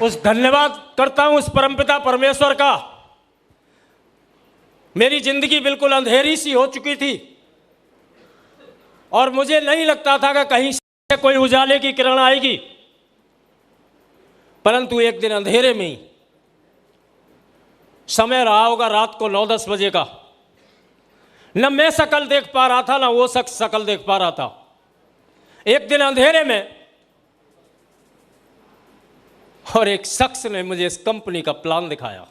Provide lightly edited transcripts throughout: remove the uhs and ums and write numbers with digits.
उस धन्यवाद करता हूं उस परमपिता परमेश्वर का। मेरी जिंदगी बिल्कुल अंधेरी सी हो चुकी थी और मुझे नहीं लगता था कि कहीं से कोई उजाले की किरण आएगी, परंतु एक दिन अंधेरे में ही, समय रहा होगा रात को 9-10 बजे का, न मैं शकल देख पा रहा था ना वो शख्स शकल देख पा रहा था। एक दिन अंधेरे में और एक शख्स ने मुझे इस कंपनी का प्लान दिखाया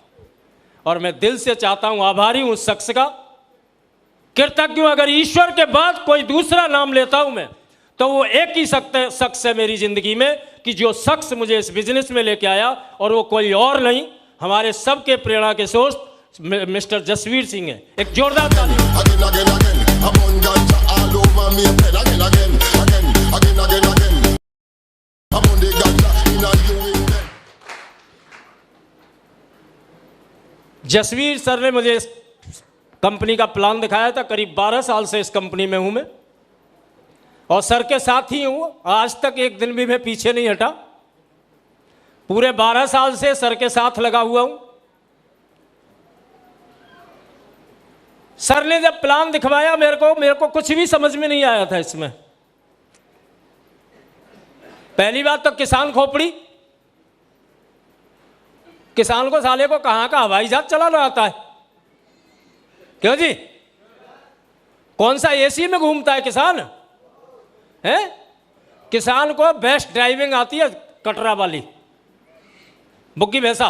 और मैं दिल से चाहता हूं, आभारी हूं उस शख्स का, कृतज्ञ हूं। अगर ईश्वर के बाद कोई दूसरा नाम लेता हूं मैं, तो वो एक ही शख्स है मेरी जिंदगी में कि जो शख्स मुझे इस बिजनेस में लेके आया, और वो कोई और नहीं, हमारे सबके प्रेरणा के सोर्स मिस्टर जसवीर सिंह है। एक जोरदार ताली। जसवीर सर ने मुझे इस कंपनी का प्लान दिखाया था। करीब 12 साल से इस कंपनी में हूं मैं और सर के साथ ही हूं। आज तक एक दिन भी मैं पीछे नहीं हटा। पूरे 12 साल से सर के साथ लगा हुआ हूं। सर ने जब प्लान दिखवाया मेरे को कुछ भी समझ में नहीं आया था इसमें। पहली बात तो किसान खोपड़ी, किसान को साले को कहां का हवाई जहाज चलाना आता है? क्यों जी? कौन सा एसी में घूमता है किसान? है किसान को बेस्ट ड्राइविंग आती है, कटरा वाली बुग्गी भैंसा,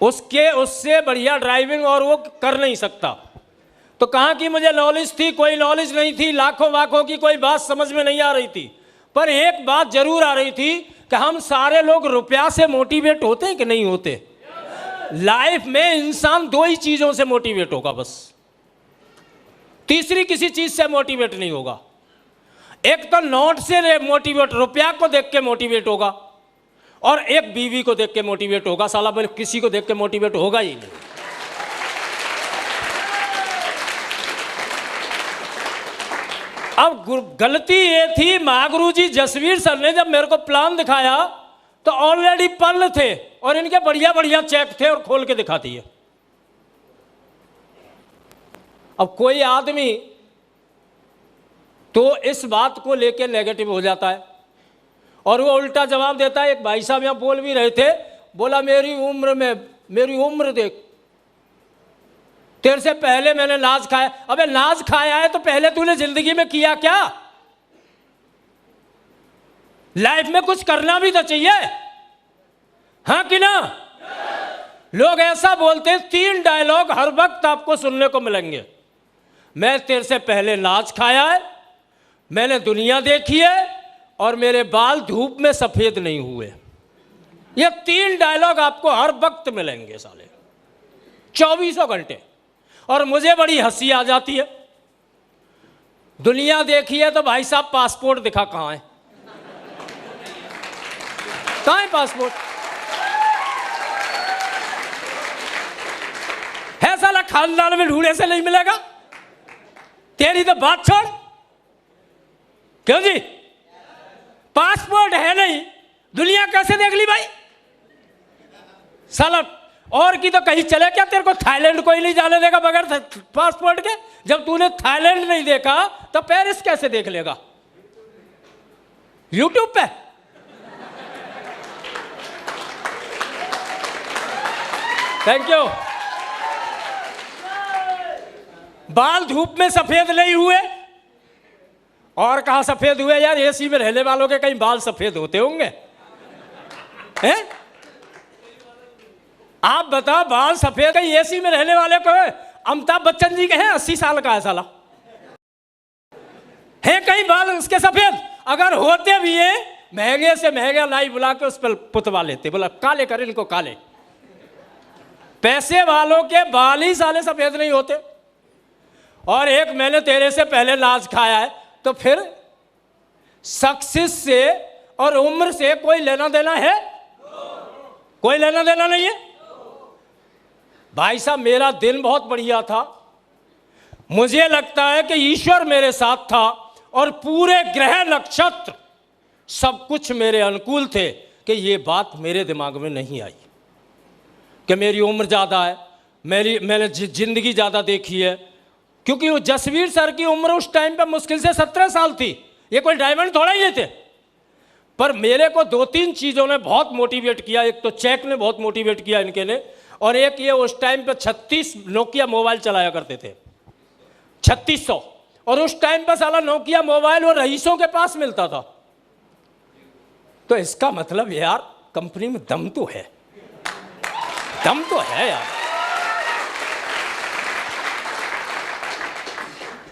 उससे बढ़िया ड्राइविंग और वो कर नहीं सकता। तो कहाँ की मुझे नॉलेज थी? कोई नॉलेज नहीं थी। लाखों वाखों की कोई बात समझ में नहीं आ रही थी, पर एक बात जरूर आ रही थी कि हम सारे लोग रुपया से मोटिवेट होते हैं कि नहीं होते? लाइफ में इंसान 2 ही चीजों से मोटिवेट होगा बस, तीसरी किसी चीज से मोटिवेट नहीं होगा। एक तो नोट से मोटिवेट, रुपया को देख के मोटिवेट होगा, और एक बीवी को देख के मोटिवेट होगा। साला बोले किसी को देख के मोटिवेट होगा ही नहीं। अब गलती ये थी, महागुरु जी जसवीर सर ने जब मेरे को प्लान दिखाया तो ऑलरेडी पल थे और इनके बढ़िया बढ़िया चेक थे और खोल के दिखा दिए। अब कोई आदमी तो इस बात को लेके नेगेटिव हो जाता है और वो उल्टा जवाब देता है। एक भाई साहब यहां बोल भी रहे थे, बोला मेरी उम्र देख, तेरे से पहले मैंने नाज खाया। अबे नाज खाया है तो पहले तूने जिंदगी में किया क्या? लाइफ में कुछ करना भी तो चाहिए, हाँ कि ना? लोग ऐसा बोलते हैं, 3 डायलॉग हर वक्त आपको सुनने को मिलेंगे। मैं तेरे से पहले नाज खाया है, मैंने दुनिया देखी है, और मेरे बाल धूप में सफेद नहीं हुए। ये 3 डायलॉग आपको हर वक्त मिलेंगे साले, 24 घंटे। और मुझे बड़ी हंसी आ जाती है। दुनिया देखी है तो भाई साहब पासपोर्ट दिखा, कहां है? कहां है पासपोर्ट? है साला खानदान में ढूंढे से नहीं मिलेगा। तेरी तो बात छोड़। क्यों जी? पासपोर्ट है नहीं, दुनिया कैसे देख ली भाई? साला और की तो कहीं चले क्या? तेरे को थाईलैंड कोई नहीं जाने देगा बगैर पासपोर्ट के। जब तूने थाईलैंड नहीं देखा तो पेरिस कैसे देख लेगा? यूट्यूब पे। Thank you. बाल धूप में सफेद नहीं हुए, और कहां सफेद हुए यार? एसी में रहने वालों के कहीं बाल सफेद होते होंगे? हैं? आप बताओ, बाल सफेद कहीं एसी में रहने वाले को? अमिताभ बच्चन जी के हैं, 80 साल का है साला, है कहीं बाल उसके सफेद? अगर होते भी हैं, महंगे से महंगा नाई बुला के उस पर पुतवा लेते, बोला काले कर इनको काले। पैसे वालों के बाल ही साले सफेद नहीं होते। और एक मैंने तेरे से पहले नाज खाया है, तो फिर सक्सेस से और उम्र से कोई लेना देना है? कोई लेना देना नहीं है। भाई साहब मेरा दिन बहुत बढ़िया था। मुझे लगता है कि ईश्वर मेरे साथ था और पूरे ग्रह नक्षत्र सब कुछ मेरे अनुकूल थे कि ये बात मेरे दिमाग में नहीं आई कि मेरी उम्र ज़्यादा है, मैंने जिंदगी ज़्यादा देखी है। क्योंकि वो जसवीर सर की उम्र उस टाइम पे मुश्किल से 17 साल थी, ये कोई डायमंड थोड़ा ही थे। पर मेरे को 2-3 चीज़ों ने बहुत मोटिवेट किया। एक तो चेक ने बहुत मोटिवेट किया इनके ने, और एक ये उस टाइम पे 36 नोकिया मोबाइल चलाया करते थे, 3600। और उस टाइम पर साला नोकिया मोबाइल वो रईसों के पास मिलता था। तो इसका मतलब यार कंपनी में दम तो है, दम तो है यार।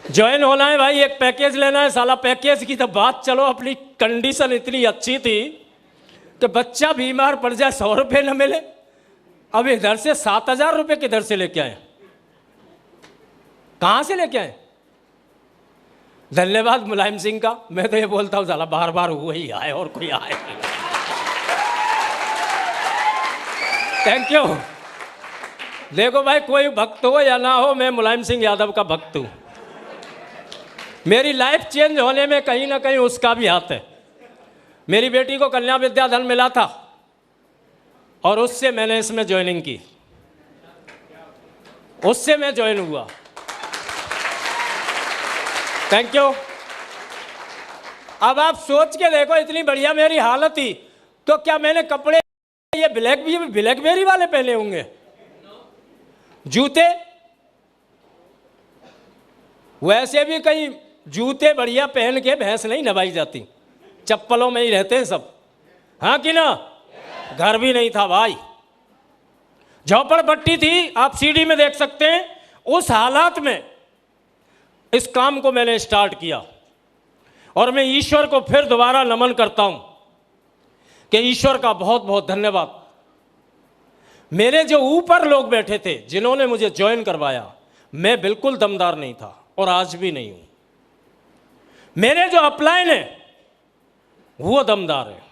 ज्वाइन होना है भाई, एक पैकेज लेना है। साला पैकेज की तो बात चलो, अपनी कंडीशन इतनी अच्छी थी कि बच्चा बीमार पड़ जाए 100 रुपये न मिले। अब इधर से 7,000 रुपये किधर से लेके आए, कहाँ से लेके आए? धन्यवाद मुलायम सिंह का। मैं तो ये बोलता हूँ साला बार बार वही आए और कोई आए। Thank you. देखो भाई, कोई भक्त हो या ना हो, मैं मुलायम सिंह यादव का भक्त हूँ। मेरी लाइफ चेंज होने में कहीं ना कहीं उसका भी हाथ है। मेरी बेटी को कन्या विद्याधन मिला था और उससे मैंने इसमें ज्वाइनिंग की, उससे मैं ज्वाइन हुआ। Thank you. अब आप सोच के देखो, इतनी बढ़िया मेरी हालत थी तो क्या मैंने कपड़े ये ब्लैकबेरी वाले पहने होंगे? जूते वैसे भी कहीं जूते बढ़िया पहन के भैंस नहीं नवाई जाती, चप्पलों में ही रहते हैं सब, हाँ कि ना? घर भी नहीं था भाई, झोपड़पट्टी थी, आप सीडी में देख सकते हैं। उस हालात में इस काम को मैंने स्टार्ट किया और मैं ईश्वर को फिर दोबारा नमन करता हूं कि ईश्वर का बहुत बहुत धन्यवाद। मेरे जो ऊपर लोग बैठे थे जिन्होंने मुझे ज्वाइन करवाया, मैं बिल्कुल दमदार नहीं था और आज भी नहीं हूं। मेरे जो अपलाइन है वो दमदार है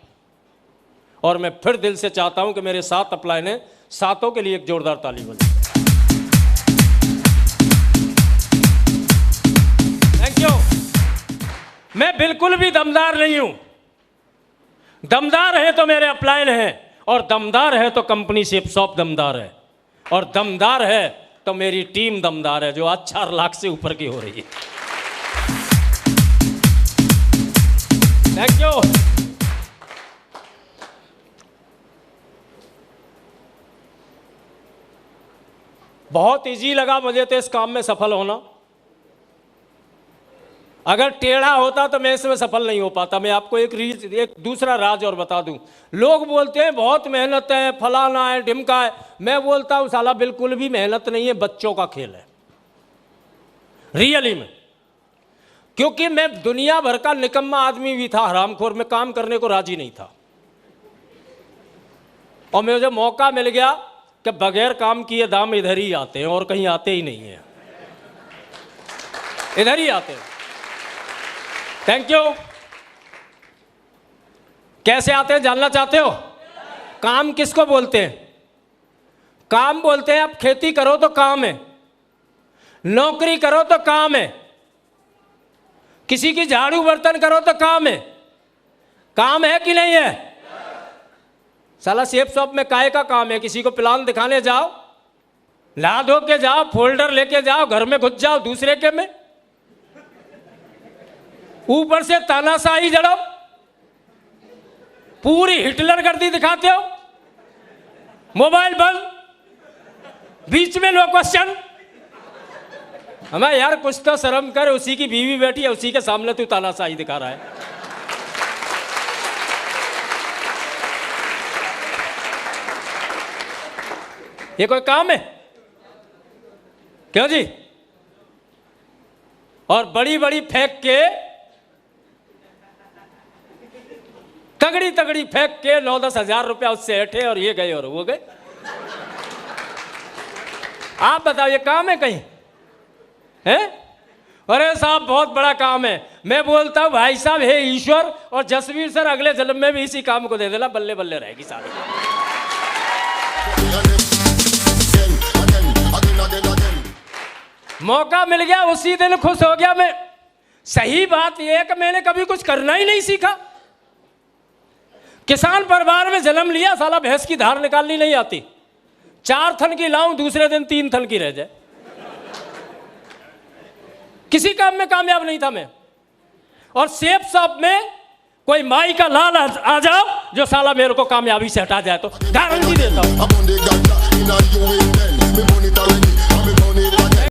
और मैं फिर दिल से चाहता हूं कि मेरे 7 अपलाइन है, 7 के लिए एक जोरदार ताली बजाएं। Thank you. मैं बिल्कुल भी दमदार नहीं हूं। दमदार है तो मेरे अपलाइन है, और दमदार है तो कंपनी शिपशॉप दमदार है, और दमदार है तो मेरी टीम दमदार है जो आज 4 लाख से ऊपर की हो रही है। Thank you. बहुत इजी लगा मुझे तो इस काम में सफल होना। अगर टेढ़ा होता तो मैं इसमें सफल नहीं हो पाता। मैं आपको एक दूसरा राज और बता दूं। लोग बोलते हैं बहुत मेहनत है, फलाना है, ढिमका है। मैं बोलता हूं साला बिल्कुल भी मेहनत नहीं है, बच्चों का खेल है रियली में। क्योंकि मैं दुनिया भर का निकम्मा आदमी भी था, हरामखोर, में काम करने को राजी नहीं था। और मुझे मौका मिल गया कि बगैर काम किए दाम इधर ही आते हैं और कहीं आते ही नहीं है, इधर ही आते हैं। Thank you. कैसे आते हैं जानना चाहते हो? काम किसको बोलते हैं? काम बोलते हैं आप खेती करो तो काम है, नौकरी करो तो काम है, किसी की झाड़ू बर्तन करो तो काम है। काम है कि नहीं है? साला शेप शॉप में काय का काम है? किसी को प्लान दिखाने जाओ, ला धो के जाओ, फोल्डर लेके जाओ, घर में घुस जाओ दूसरे के में, ऊपर से तानाशाही जड़ो, पूरी हिटलर गर्दी दिखाते हो, मोबाइल बंद, बीच में नो क्वेश्चन। हमें यार कुछ तो शर्म कर, उसी की बीवी बैठी है, उसी के सामने तू तानाशाही दिखा रहा है। ये कोई काम है? क्यों जी? और बड़ी बड़ी फेंक के, तगड़ी तगड़ी फेंक के 9-10 हजार रुपया उससे हटे और ये गए और वो गए। आप बताओ ये काम है कहीं? है? अरे साहब बहुत बड़ा काम है। मैं बोलता हूं भाई साहब, हे ईश्वर और जसवीर सर अगले जन्म में भी इसी काम को दे देना, बल्ले बल्ले रहेगी सारी। मौका मिल गया उसी दिन खुश हो गया मैं। सही बात यह है कि मैंने कभी कुछ करना ही नहीं सीखा। किसान परिवार में जन्म लिया, साला भैंस की धार निकालनी नहीं आती, 4 थन की लाऊं दूसरे दिन 3 थन की रह जाए, किसी काम में कामयाब नहीं था मैं। और सेफ साहब में कोई माई का लाल आ जाओ जो साला मेरे को कामयाबी से हटा जाए, तो गारंटी देता हूं।